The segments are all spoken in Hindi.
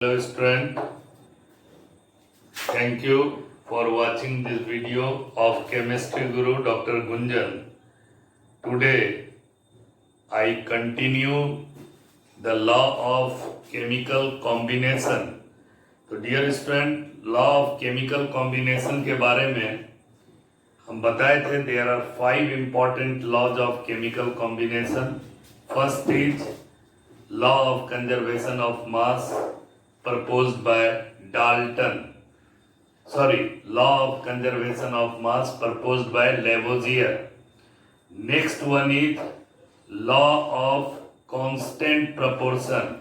Hello student, thank you for watching this video of Chemistry Guru Dr. Gunjan. Today I continue the law of chemical combination. तो dear student, law of chemical combination के बारे में हम बताए थे there are 5 important laws of chemical combination. First is law of conservation of mass proposed by Dalton. Law of conservation of mass proposed by Lavoisier. Next one is law of constant proportion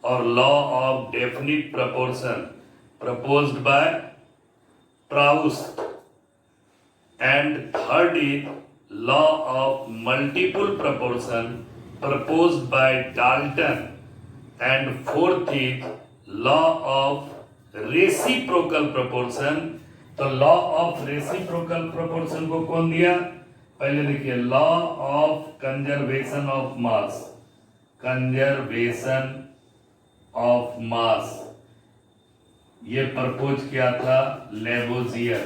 or law of definite proportion proposed by Proust. And third is law of multiple proportion proposed by Dalton. And fourth is law of reciprocal proportion. तो लॉ ऑफ रेसिप्रोकल प्रोपोर्शन को कौन दिया? पहले देखिए law of conservation of mass. Conservation of mass ये प्रपोज किया था लेवोजियर.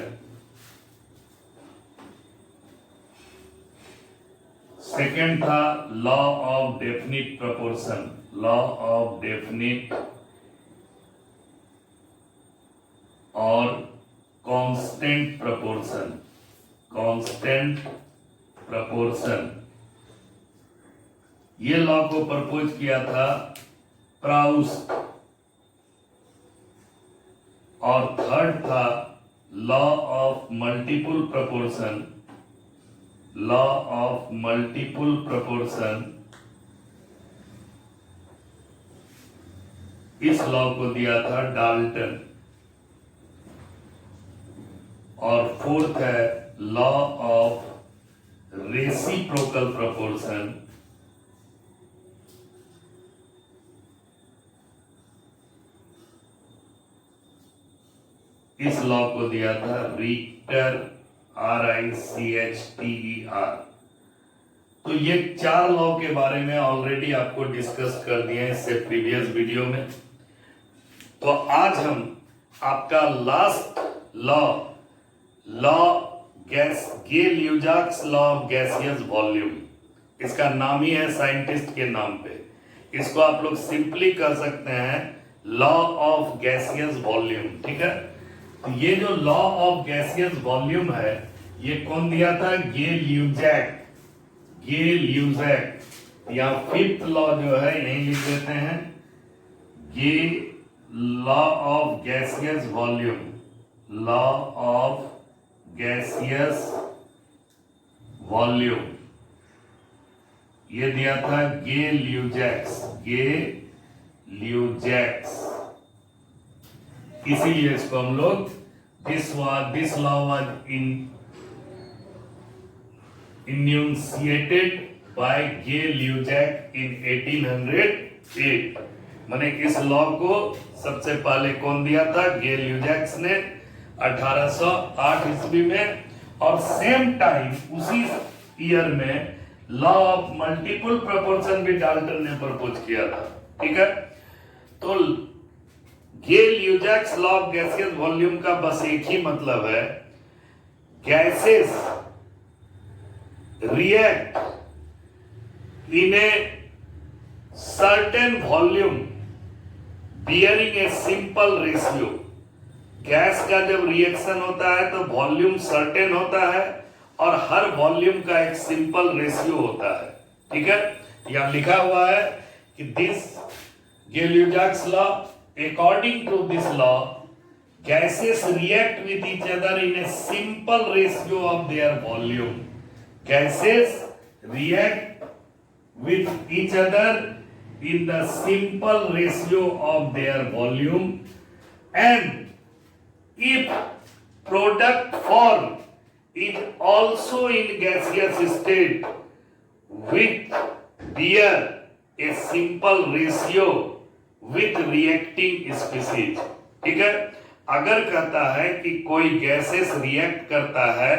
सेकेंड था law of definite proportion. Law of definite और कांस्टेंट प्रपोर्शन. कांस्टेंट प्रपोर्शन ये लॉ को प्रपोज किया था प्राउस्ट. और थर्ड था law of multiple proportion. Law of multiple proportion इस लॉ को दिया था डाल्टन. और फोर्थ है लॉ ऑफ रेसिप्रोकल प्रोपोर्शन. इस लॉ को दिया था रिक्टर. RICHTER. तो ये 4 लॉ के बारे में ऑलरेडी आपको डिस्कस कर दिए हैं इससे प्रीवियस वीडियो में. तो आज हम आपका last law Gay Lussac's law of gaseous volume. इसका नाम ही है साइंटिस्ट के नाम पे. इसको आप लोग सिंपली कर सकते हैं लॉ ऑफ गैसियस वॉल्यूम. ठीक है. तो ये जो लॉ ऑफ गैसियस वॉल्यूम है ये कौन दिया था? गे-ल्यूजैक. या फिफ्थ लॉ जो है यही लिख देते हैं Gay law of gaseous volume. Law of gaseous volume ये दिया था गे-ल्यूजैक्स. इसीलिए इसको हम लोग this law was enunciated by Gay Lussac in 1808. माने इस लॉ को सबसे पहले कौन दिया था? गे-ल्यूजैक्स ने 1808 ईस्वी में. और सेम टाइम उसी ईयर में लॉ ऑफ मल्टीपल प्रोपोर्शन भी डाल्टन ने प्रपोज किया था. ठीक है. तो गे-ल्यूजैक्स लॉ ऑफ गैसियस वॉल्यूम का बस एक ही मतलब है gases react in a certain volume bearing a simple ratio. Gas का जब रिएक्शन होता है तो वॉल्यूम सर्टेन होता है और हर वॉल्यूम का एक सिंपल रेशियो होता है. ठीक है. यहां लिखा हुआ है कि this Gay Lussac's law, according to this law, gases react with each other in a simple ratio of their volume. Gases react with each other in the simple ratio of their volume, and if product form is also in gaseous state with bear a simple ratio with reacting species. ठीक है. अगर कहता है कि कोई गैसेस रिएक्ट करता है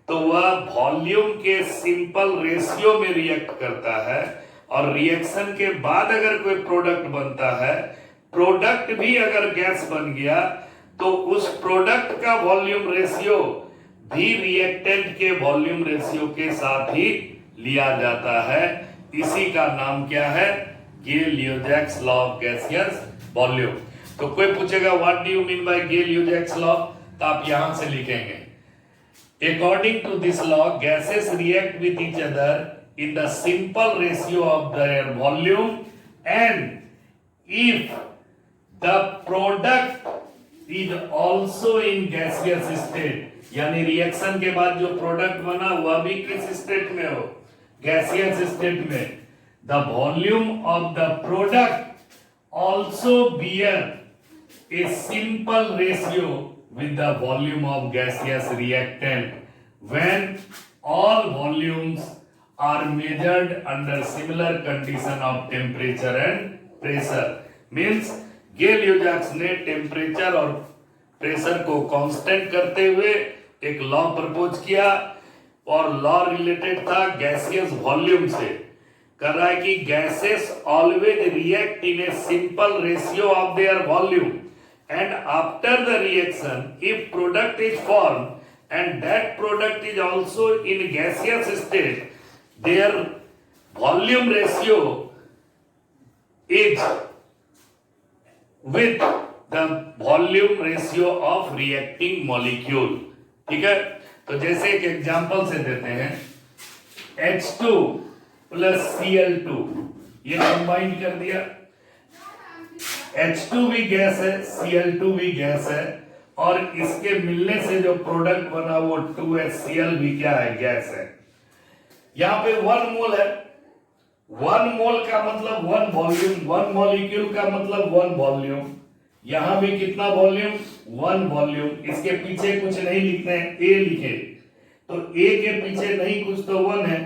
तो वह वॉल्यूम के सिंपल रेशियो में रिएक्ट करता है और रिएक्शन के बाद अगर कोई प्रोडक्ट बनता है प्रोडक्ट भी अगर गैस बन गया तो उस प्रोडक्ट का वॉल्यूम रेशियो भी रिएक्टेंट के वॉल्यूम रेशियो के साथ ही लिया जाता है। इसी का नाम क्या है? Gay Lussac's law of gaseous volume. तो कोई पूछेगा what do you mean by Gay Lussac's law, तो आप यहां से लिखेंगे according to this law gases react with each other in the simple ratio of their volume, and if the product is also in gaseous state, यानी रिएक्शन के बाद जो प्रोडक्ट बना वह भी किस स्टेट में हो? गैसियस स्टेट में। the volume of the product also bear a simple ratio with the volume of gaseous reactant when all volumes are measured under similar condition of temperature and pressure। means गे-लियोज़ैक्स ने टेम्परेचर और प्रेशर को कांस्टेंट करते हुए एक लॉ प्रपोज किया, और लॉ रिलेटेड था गैसियस वॉल्यूम से। कर रहा है कि gases always react in a simple ratio of their volume, and after the reaction if product is formed and that product is also in gaseous state, their volume ratio is with the volume ratio of reacting molecule। ठीक है, तो जैसे एक एग्जांपल से देते हैं H2 प्लस Cl2, ये कंबाइन कर दिया। H2 भी गैस है, Cl2 भी गैस है, और इसके मिलने से जो प्रोडक्ट बना वो 2HCl भी क्या है? गैस है। यहाँ पे 1 मोल है, 1 मोल का मतलब 1 वॉल्यूम, 1 मॉलिक्यूल का मतलब 1 वॉल्यूम। यहाँ भी कितना वॉल्यूम? 1 वॉल्यूम। इसके पीछे कुछ नहीं लिखते हैं, A लिखे, तो A के पीछे नहीं कुछ तो 1 है।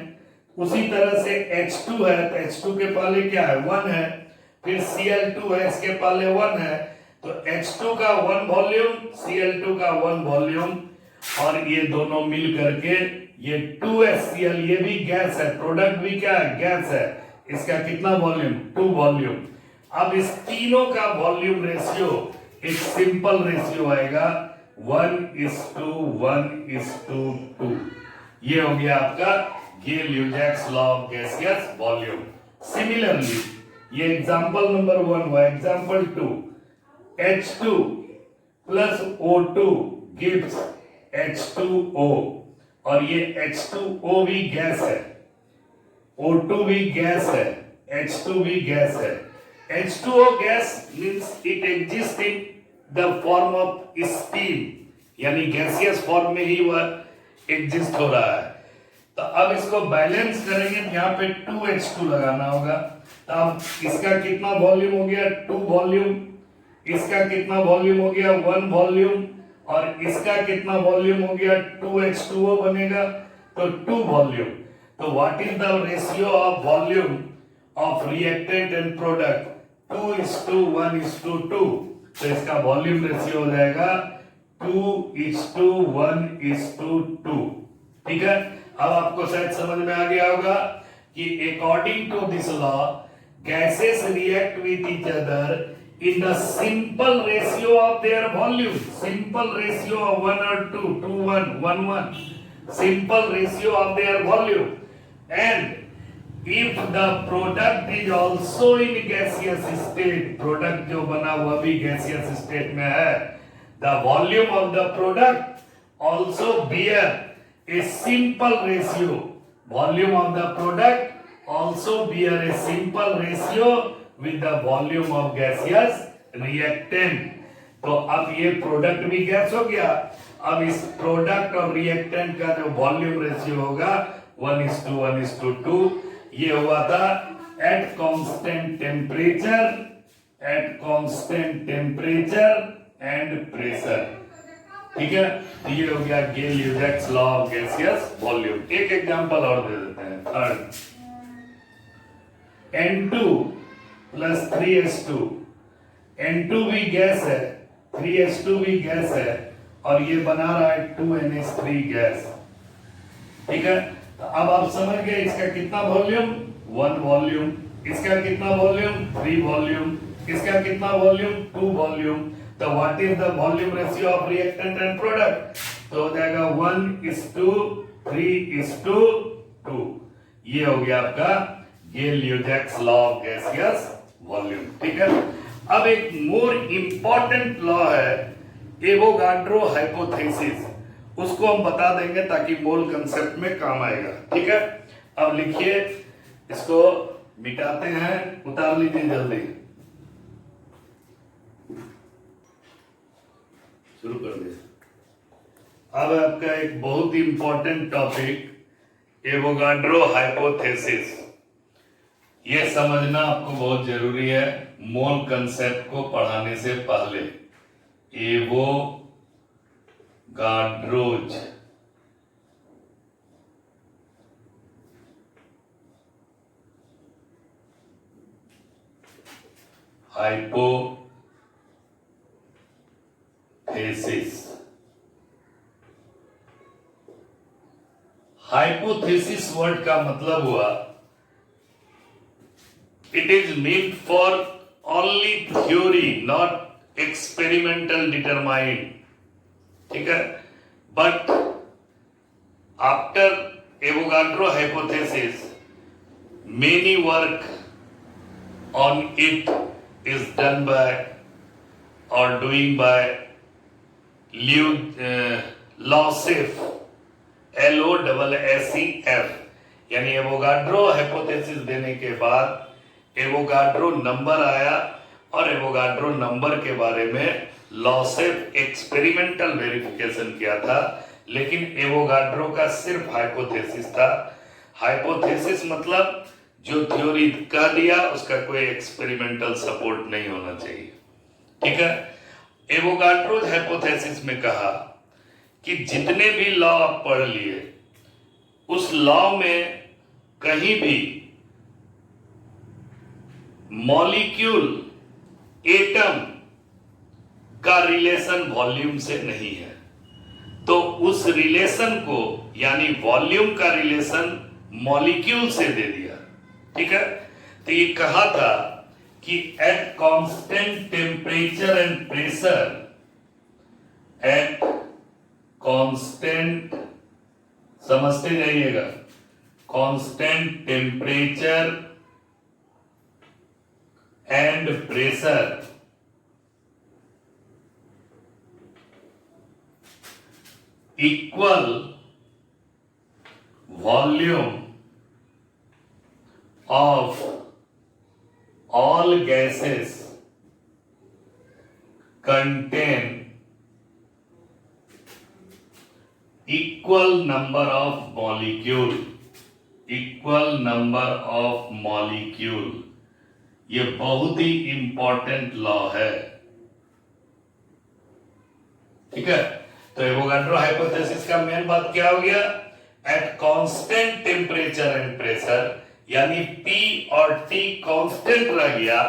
उसी तरह से H2 है, तो H2 के पहले क्या है? 1 है। फिर Cl2 है, इसके पहले 1 है, तो H2 का 1 वॉल्यूम, Cl2 का 1 वॉल्यूम, और ये दोनों मिल करके ये 2HCl, ये भी गैस है, प्रोडक्ट भी क्या है? गैस है। इसका कितना वॉल्यूम? 2 वॉल्यूम। अब इस तीनों का वॉल्यूम रेशियो एक सिंपल रेशियो आएगा 1:1:2। ये हो गया आपका Gay Lussac's law of gaseous volume. Similarly ये एग्जांपल नंबर 1 हुआ। Example 2, H2 plus O2 gives H2O, और ये H2O भी गैस है, O2 भी गैस है, H2 भी गैस है। H2O gas means it exist in the form of steam, यानी गैसियस फॉर्म में ही वह एग्जिस्ट हो रहा है। तो अब इसको बैलेंस करेंगे, यहाँ पे 2H2 लगाना होगा। अब इसका कितना वॉल्यूम हो गया? 2 वॉल्यूम। इसका कितना वॉल्यूम हो गया? 1 वॉल्यूम। और इसका कितना वॉल्यूम हो गया? 2H2O बनेगा, तो 2 वॉल्यूम। तो what is the ratio of volume of reactant and product? 2:1:2। तो इसका वॉल्यूम रेशियो हो जाएगा 2:1:2। ठीक है, अब आपको शायद समझ में आ गया होगा कि according to this law gases react with each other in the simple ratio of their volume, simple ratio of 1 or 2, 2 1 1 1, simple ratio of their volume, and if the product is also in gaseous state, product जो बना हुआ भी gaseous state में है, the volume of the product also bear a simple ratio, volume of the product also bear a simple ratio with the volume of gaseous reactant। तो अब ये प्रोडक्ट भी गैस हो गया। अब इस प्रोडक्ट और रिएक्टेंट का जो वॉल्यूम रेशियो होगा 1:1:2। ये हुआ था at constant temperature and pressure. ठीक है, तो ये हो गया गे-लियोज़ैक्स लॉ ऑफ गैसियस वॉल्यूम। एक एग्जांपल और दे देते हैं। Third, N2 plus 3H2, N2 भी गैस है, 3H2 भी गैस है, और ये बना रहा है 2NH3 गैस। ठीक है, तो अब आप समझ गए इसका कितना वॉल्यूम? 1 वॉल्यूम। इसका कितना वॉल्यूम? 3 वॉल्यूम। इसका कितना वॉल्यूम, 2 वॉल्यूम। तो what is the volume ratio of reactant and product, तो हो जाएगा 1:3:2। ये हो गया आपका गेल-ल्यूजैक्स लॉ ऑफ गैसियस वॉल्यूम। ठीक है, अब एक मोर इंपॉर्टेंट लॉ है एवोगाड्रो हाइपोथेसिस, उसको हम बता देंगे ताकि मोल कंसेप्ट में काम आएगा। ठीक है, अब लिखिए, इसको मिटाते हैं, उतार लीजिए जल्दी, शुरू कर दे। अब आपका एक बहुत ही इंपॉर्टेंट टॉपिक एवोगाड्रो हाइपोथेसिस, ये समझना आपको बहुत जरूरी है मोल कंसेप्ट को पढ़ाने से पहले। एवोगाड्रोज हाइपोथेसिस, हाइपोथेसिस वर्ड का मतलब हुआ it is meant for only theory, not experimental determined. ठीक है, but after Avogadro hypothesis, many work on it is done by or doing by Losef, LOSSEF, यानी एवोगाड्रो हाइपोथेसिस देने के बाद एवोगाड्रो नंबर आया और एवोगाड्रो नंबर के बारे में लॉसेफ एक्सपेरिमेंटल वेरिफिकेशन किया था, लेकिन एवोगाड्रो का सिर्फ हाइपोथेसिस था। हाइपोथेसिस मतलब जो थ्योरी कह दिया उसका कोई एक्सपेरिमेंटल सपोर्ट नहीं होना चाहिए। ठीक है, एवोगाड्रो हाइपोथेसिस में कहा कि जितने भी लॉ आप पढ़ लिए उस लॉ में कहीं भी मॉलिक्यूल एटम का रिलेशन वॉल्यूम से नहीं है, तो उस रिलेशन को यानी वॉल्यूम का रिलेशन मॉलिक्यूल से दे दिया। ठीक है, तो ये कहा था कि at constant temperature and pressure, at constant, समझते जाइएगा, constant temperature and pressure equal volume of all gases contain equal number of molecule, equal number of molecule। ये बहुत ही इंपॉर्टेंट लॉ है। ठीक है, तो एवोगाड्रो हाइपोथेसिस का मेन बात क्या हो गया, at constant temperature and pressure, यानी P और T कांस्टेंट रह गया,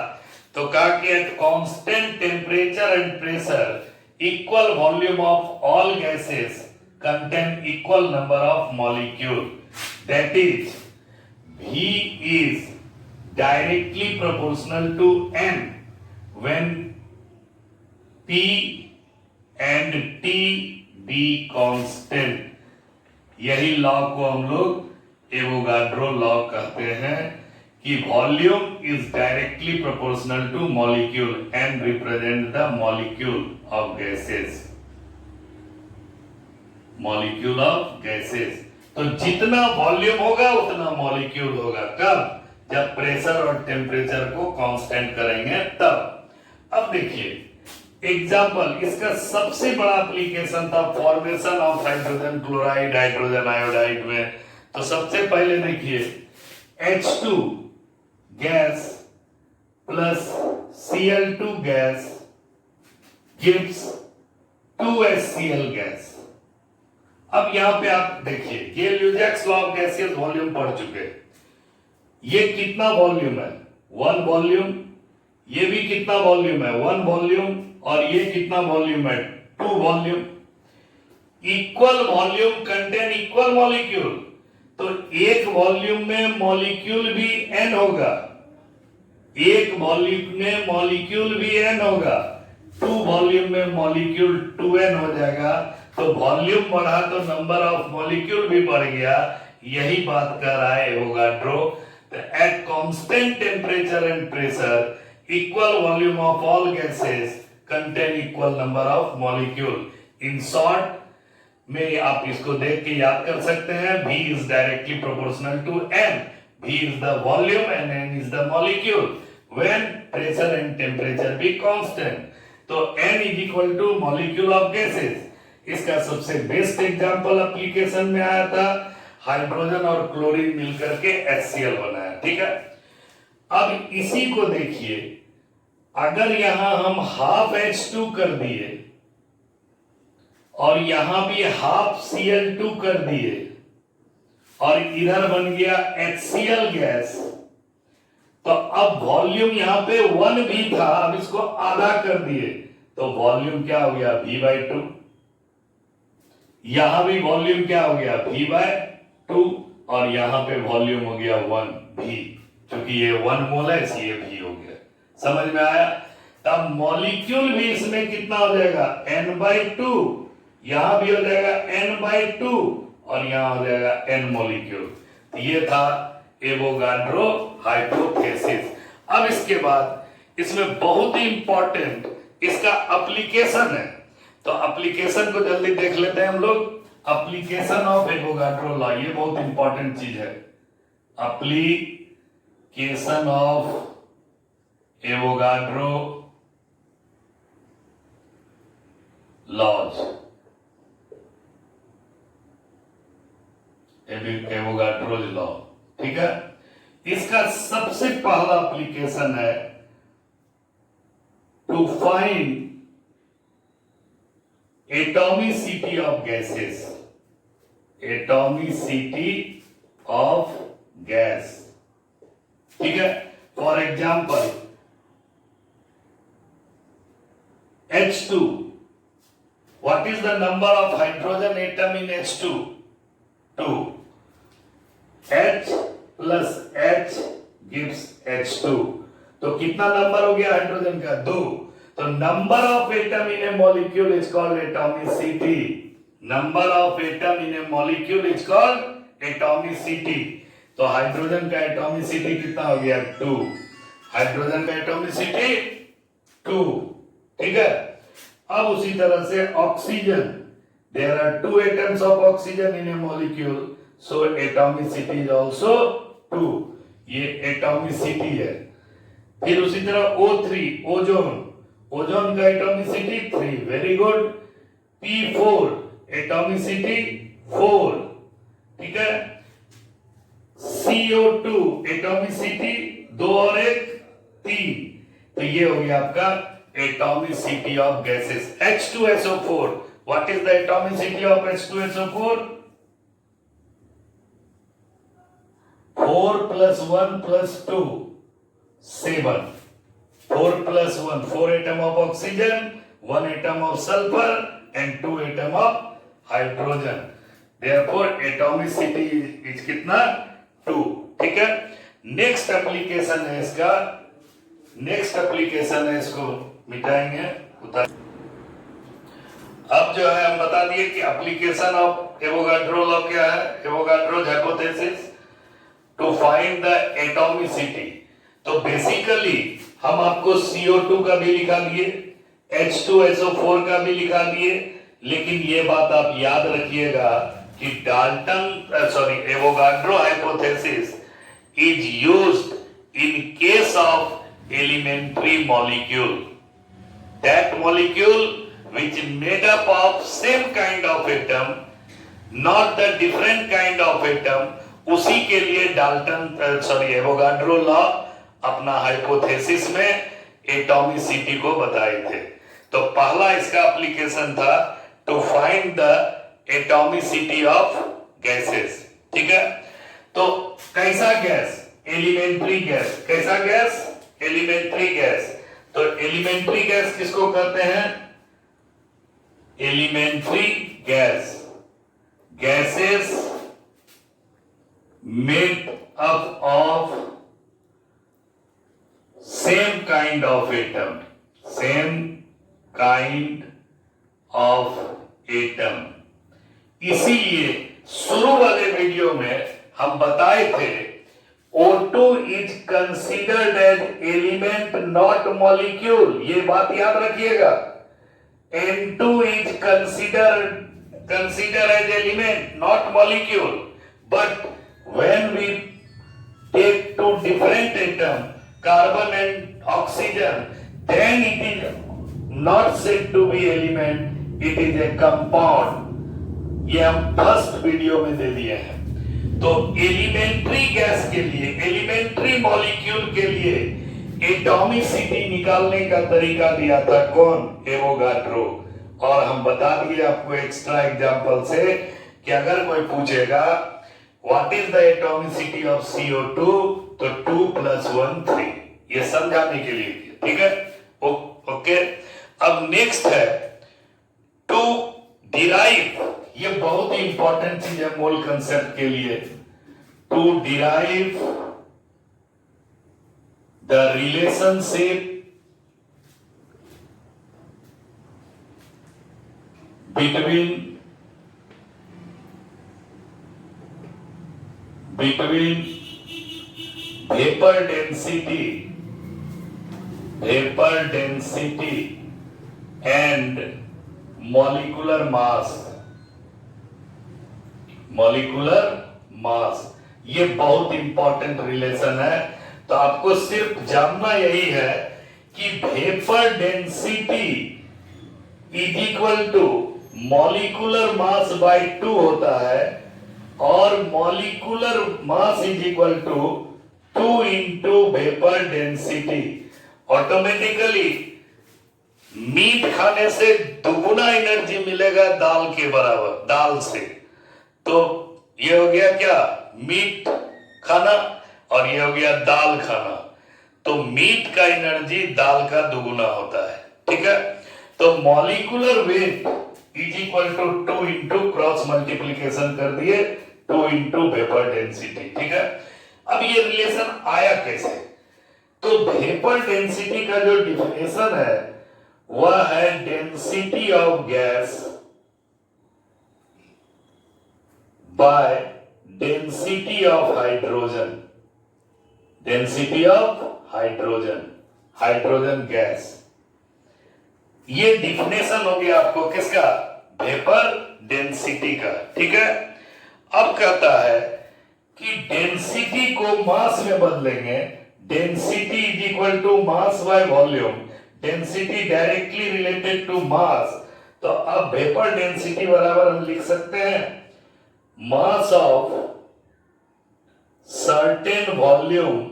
तो कहा कि at constant temperature and pressure equal volume of all gases contain equal number of molecule, that is V is directly proportional to N when P and T be constant। यही लॉ को हम लोग एवोगाड्रो लॉ कहते हैं कि volume is directly proportional two molecule and represent the molecule of gases, molecule of gases. तो जितना वॉल्यूम होगा उतना मॉलिक्यूल होगा, कब, जब प्रेशर और टेम्परेचर को कांस्टेंट करेंगे तब। अब देखिए एग्जांपल, इसका सबसे बड़ा एप्लीकेशन था formation of hydrogen chloride, hydrogen iodide में। तो सबसे पहले देखिए H2 gas plus Cl2 gas gives 2HCl gas. अब यहां पे आप देखिए गेल-ल्यूजैक्स लॉ ऑफ गैसियस वॉल्यूम पढ़ चुके, ये कितना वॉल्यूम है, 1 वॉल्यूम, ये भी कितना वॉल्यूम है, 1 वॉल्यूम, और ये कितना वॉल्यूम है, 2 volume. Equal volume contain equal molecule, तो एक वॉल्यूम में मॉलिक्यूल भी n होगा, एक वॉल्यूम में मॉलिक्यूल भी n होगा, 2 वॉल्यूम में मॉलिक्यूल 2n हो जाएगा। तो वॉल्यूम बढ़ा तो नंबर ऑफ मॉलिक्यूल भी बढ़ गया। यही बात कर रहा है Avogadro. At constant temperature and pressure equal volume of all gases contain equal number of molecule. In short में आप इसको देख के याद कर सकते हैं, V is directly proportional to N. V is the volume and N is the molecule when pressure and temperature be constant. तो N is equal to molecule of gases. इसका सबसे बेस्ट एग्जांपल एप्लीकेशन में आया था, हाइड्रोजन और क्लोरीन मिलकर के HCl बनाया। ठीक है, अब इसी को देखिए, अगर यहां हम हाफ H2 कर दिए और यहां भी हाफ Cl2 कर दिए और इधर बन गया HCl गैस, तो अब वॉल्यूम यहां पे 1 भी था, अब इसको आधा कर दिए तो वॉल्यूम क्या हो गया, V/2। यहां भी वॉल्यूम क्या हो गया, V/2, और यहां पे वॉल्यूम हो गया 1V, क्योंकि ये 1 मोल है इसलिए V हो गया। समझ में आया? तब मॉलिक्यूल भी इसमें कितना हो जाएगा, N/2, यहां भी हो जाएगा N/2 और यहां हो जाएगा N मॉलिक्यूल। ये था एवोगाड्रो हाइपोथेसिस। अब इसके बाद इसमें बहुत ही इंपॉर्टेंट इसका एप्लीकेशन है, तो एप्लीकेशन को जल्दी देख लेते हैं हम लोग। एप्लीकेशन ऑफ एवोगाड्रो लॉ, ये बहुत इंपॉर्टेंट चीज है। Application of Avogadro laws, Avogadro law. ठीक है, इसका सबसे पहला एप्लीकेशन है to find atomicity of gases, atomicity of gas. ठीक है, for example H2, what is the number of hydrogen atom in H2? 2. H plus H gives H2, तो कितना नंबर हो गया हाइड्रोजन का, 2। तो number of atom in a molecule is called atomicity, number of atom in a molecule is called atomicity. तो हाइड्रोजन का एटॉमिसिटी कितना हो गया, 2। हाइड्रोजन का एटॉमिसिटी 2। ठीक है, अब उसी तरह से oxygen, there are 2 atoms of oxygen in a molecule, so atomicity is also 2। ये एटॉमिसिटी है। फिर उसी तरह O3, ओजोन, ओजोन का atomicity 3, very good. P4 atomicity 4। ठीक है, CO2 एटॉमिसिटी 2 और 1 3। तो ये हो गया आपका atomicity of gases. H2SO4, what is the atomicity of H2SO4? 4 + 1 + 2 7। 4 + 1 4 atom of oxygen, 1 atom of sulfur and 2 atom of hydrogen, therefore atomicity is कितना, 2। ठीक है, नेक्स्ट एप्लीकेशन है इसका, नेक्स्ट एप्लीकेशन है, इसको मिटाएंगे उतार। अब जो है हम बता दिए कि एप्लीकेशन ऑफ एवोगाड्रो लॉ क्या है, Avogadro's hypothesis to find the atomicity. तो बेसिकली हम आपको CO2 का भी लिखा दिए, H2SO4 का भी लिखा दिए, लेकिन ये बात आप याद रखिएगा कि Avogadro hypothesis is used in case of elementary molecule, that molecule which is made up of same kind of atom, not the different kind of atom, उसी के लिए एवोगाड्रो लॉ अपना हाइपोथेसिस में एटॉमिसिटी को बताए थे। तो पहला इसका एप्लीकेशन था to find the atomicity of gases. ठीक है, तो कैसा गैस, एलिमेंट्री गैस। कैसा गैस, एलिमेंट्री गैस। तो एलिमेंट्री गैस किसको कहते हैं, elementary gas, gases made up of same kind of atom, same kind of atom। इसीलिए शुरू वाले वीडियो में हम बताए थे O2 is considered as element not molecule, ये बात याद रखिएगा। N2 is considered as element not molecule, but when we take two different atoms, carbon and oxygen, then it is not said to be element, it is a compound। ये हम फर्स्ट वीडियो में दे दिए हैं। तो एलिमेंट्री गैस के लिए, एलिमेंट्री मॉलिक्यूल के लिए एटॉमिसिटी निकालने का तरीका दिया था कौन? एवोगाड्रो। और हम बता दिए आपको एक्स्ट्रा एग्जांपल से कि अगर कोई पूछेगा what is the atomicity of CO2, तो 2 + 1 3, ये समझाने के लिए, ठीक है? ओके। अब नेक्स्ट है टू डिराइव, ये बहुत ही इंपॉर्टेंट चीज है मोल कंसेप्ट के लिए। To derive the relationship between vapor density and molecular mass, ये बहुत इंपॉर्टेंट रिलेशन है। तो आपको सिर्फ जानना यही है कि vapour density is equal to molecular mass by 2 होता है, और molecular mass is equal to 2 into vapour density. Automatically meat खाने से दुगुना एनर्जी मिलेगा दाल के बराबर, दाल से। तो ये हो गया क्या? मीट खाना, और ये हो गया दाल खाना। तो मीट का एनर्जी दाल का दुगुना होता है, ठीक है? तो molecular weight is equal to 2 into cross multiplication कर दिए 2 इंटू वेपर डेंसिटी, ठीक है? अब ये रिलेशन आया कैसे? तो वेपर डेंसिटी का जो डिफिनेशन है वह है density of gas bye density of hydrogen, density of hydrogen gas. ये डिफिनेशन हो गया आपको किसका? वेपर डेंसिटी का, ठीक है? अब कहता है कि डेंसिटी को मास में बदलेंगे। Density is equal to mass by volume, density directly related to mass. तो अब वेपर डेंसिटी बराबर हम लिख सकते हैं mass of certain volume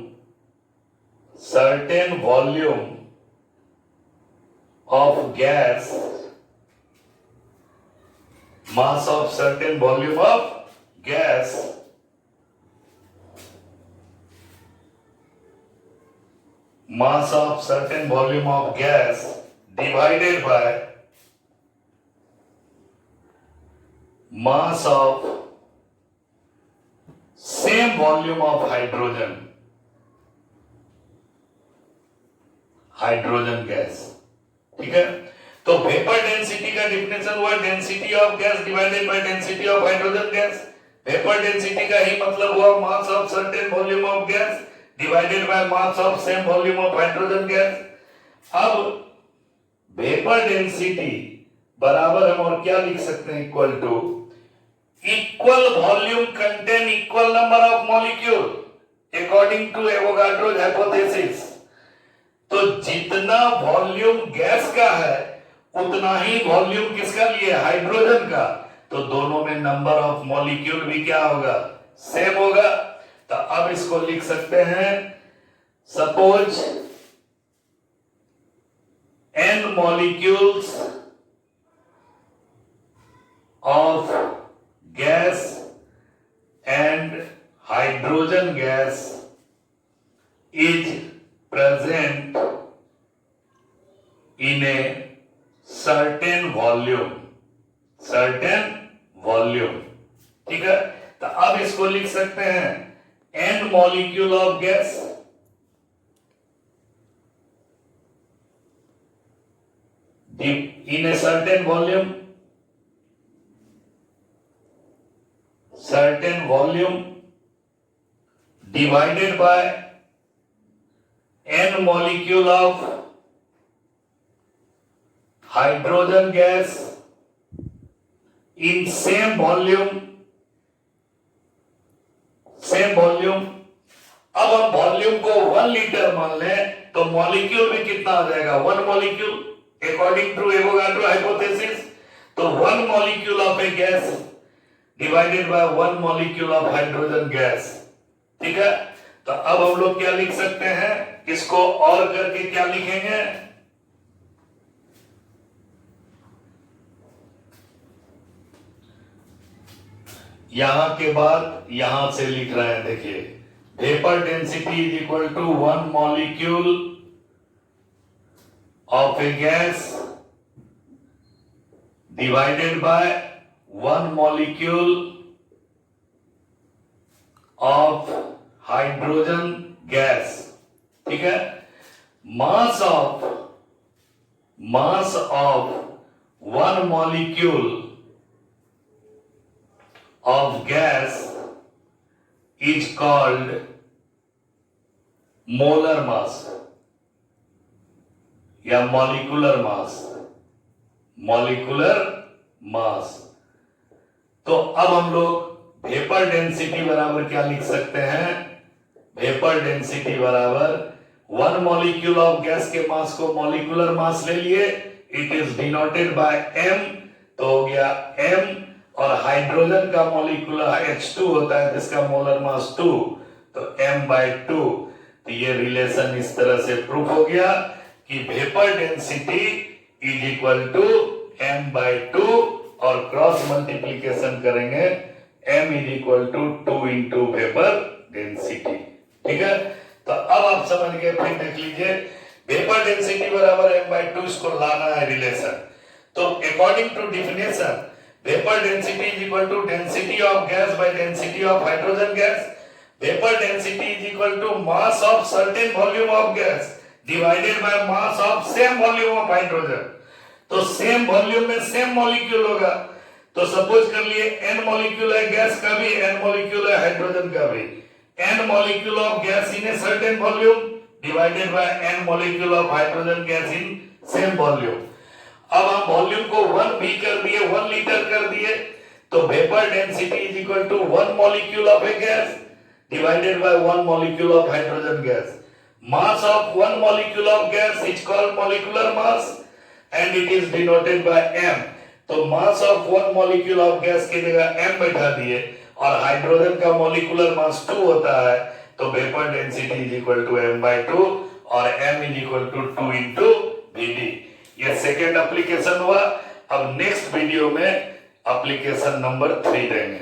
of gas, mass of certain volume of gas divided by mass of same volume of hydrogen gas, ठीक है? तो वेपर डेंसिटी का डिफिनेशन हुआ density of gas divided by density of hydrogen gas. Vapour density का ही मतलब हुआ mass of certain volume of gas divided by mass of same volume of hydrogen gas. अब वेपर डेंसिटी बराबर हम और क्या लिख सकते हैं? Equal to equal volume contain equal number of molecule according to Avogadro's hypothesis. तो जितना वॉल्यूम गैस का है उतना ही वॉल्यूम किसका लिए? हाइड्रोजन का। तो दोनों में नंबर ऑफ मॉलिक्यूल भी क्या होगा? सेम होगा। तो अब इसको लिख सकते हैं suppose n molecules of gas and hydrogen gas is present in a certain volume, ठीक है? तो अब इसको लिख सकते हैं n molecule of gas in a certain volume divided by n molecule of hydrogen gas in same volume. अब हम वॉल्यूम को 1 लीटर मान लें तो मॉलिक्यूल में कितना आ जाएगा? 1 molecule according to Avogadro hypothesis. तो 1 molecule of a gas divided by 1 molecule of hydrogen gas. ठीक है, तो अब हम लोग क्या लिख सकते हैं? इसको और करके क्या लिखेंगे? यहां के बाद यहां से लिख रहे हैं, देखिए, vapour density is equal to 1 molecule of a gas divided by 1 molecule of hydrogen gas. ठीक है, mass of 1 molecule of gas is called molar mass या molecular mass। तो अब हम लोग वेपर डेंसिटी बराबर क्या लिख सकते हैं? वेपर डेंसिटी बराबर 1 मॉलिक्यूल ऑफ गैस के मास को मॉलिकुलर मास ले लिए, it is denoted by m, तो हो गया m, और हाइड्रोजन का मॉलिक्यूलर H2 होता है जिसका मोलर मास 2, तो m/2। तो ये रिलेशन इस तरह से प्रूफ हो गया कि vapour density is equal to m/2, और क्रॉस मल्टीप्लीकेशन करेंगे m is equal to 2 into vapour density. ठीक है, तो अब आप समझ गए। फिर देख लीजिए, वेपर डेंसिटी बराबर m/2, इसको लाना है रिलेशन। तो according to definition, vapor density is equal to density of gas by density of hydrogen gas. Vapor density is equal to mass of certain volume of gas divided by mass of same volume of hydrogen. तो सेम वॉल्यूम में सेम मॉलिक्यूल होगा। तो सपोज कर लिए n मॉलिक्यूल है गैस का भी, n मॉलिक्यूल है हाइड्रोजन का भी। n molecule of gas in a certain volume divided by n molecule of hydrogen gas in same volume. अब हम वॉल्यूम को 1 भी कर दिए, 1 लीटर कर दिए, तो vapour density is equal to 1 molecule of a gas divided by 1 molecule of hydrogen gas. Mass of 1 molecule of gas is called molecular mass and it is denoted by m। तो mass of 1 molecule of gas की जगह m बैठा दिए, और हाइड्रोजन का मॉलिकुलर मास 2 होता है, तो vapour density is equal to m/2, और m is equal to 2 into Vd। ये सेकेंड एप्लीकेशन हुआ। अब नेक्स्ट वीडियो में एप्लीकेशन नंबर 3 देंगे।